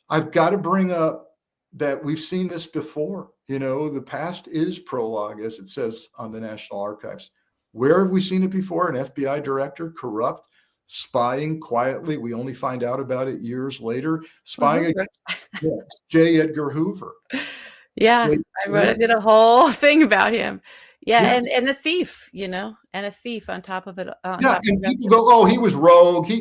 I've got to bring up that we've seen this before. The past is prologue, as it says on the National Archives. Where have we seen it before? An FBI director, corrupt, spying quietly. We only find out about it years later. Spying against J. Edgar Hoover. Yeah, I did a whole thing about him. Yeah, and a thief, and a thief on top of it. And people go, oh, he was rogue.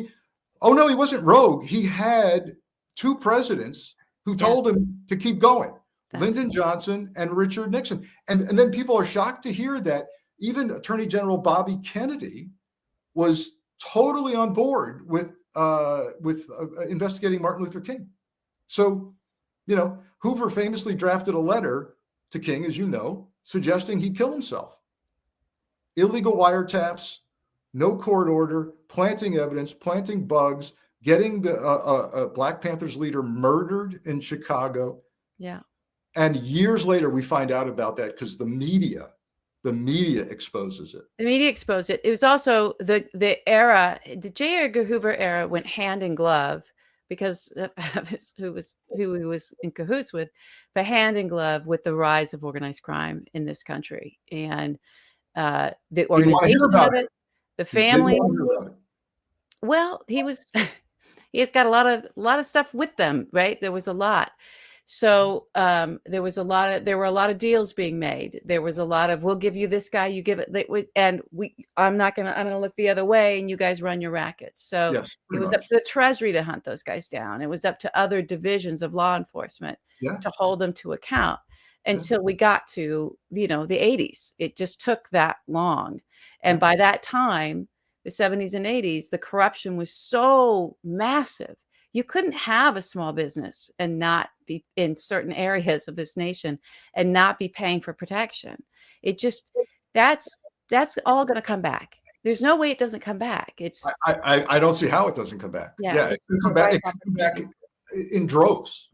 Oh no, he wasn't rogue. He had two presidents who told him to keep going. Lyndon Johnson and Richard Nixon. And then people are shocked to hear that even Attorney General Bobby Kennedy was totally on board with investigating Martin Luther King. So, Hoover famously drafted a letter to King, as you know, suggesting he kill himself. Illegal wiretaps, no court order, planting evidence, planting bugs, getting the Black Panthers leader murdered in Chicago. Yeah. And years later, we find out about that because the media exposes it. The media exposed it. It was also the era, the J. Edgar Hoover era went hand in glove because of who he was in cahoots with, but hand in glove with the rise of organized crime in this country. And the organization of it, the family. Well, he has got a lot of stuff with them, right? There was a lot. So there were a lot of deals being made. There was a lot of, we'll give you this guy, you give it, and I'm going to look the other way and you guys run your rackets. So it was up to the Treasury to hunt those guys down. It was up to other divisions of law enforcement to hold them to account until we got to, the 80s. It just took that long. And by that time, the 70s and 80s, the corruption was so massive. You couldn't have a small business and not be in certain areas of this nation and not be paying for protection. It just, that's all going to come back. There's no way it doesn't come back. I don't see how it doesn't come back. Yeah, it can come back. It can come back in droves.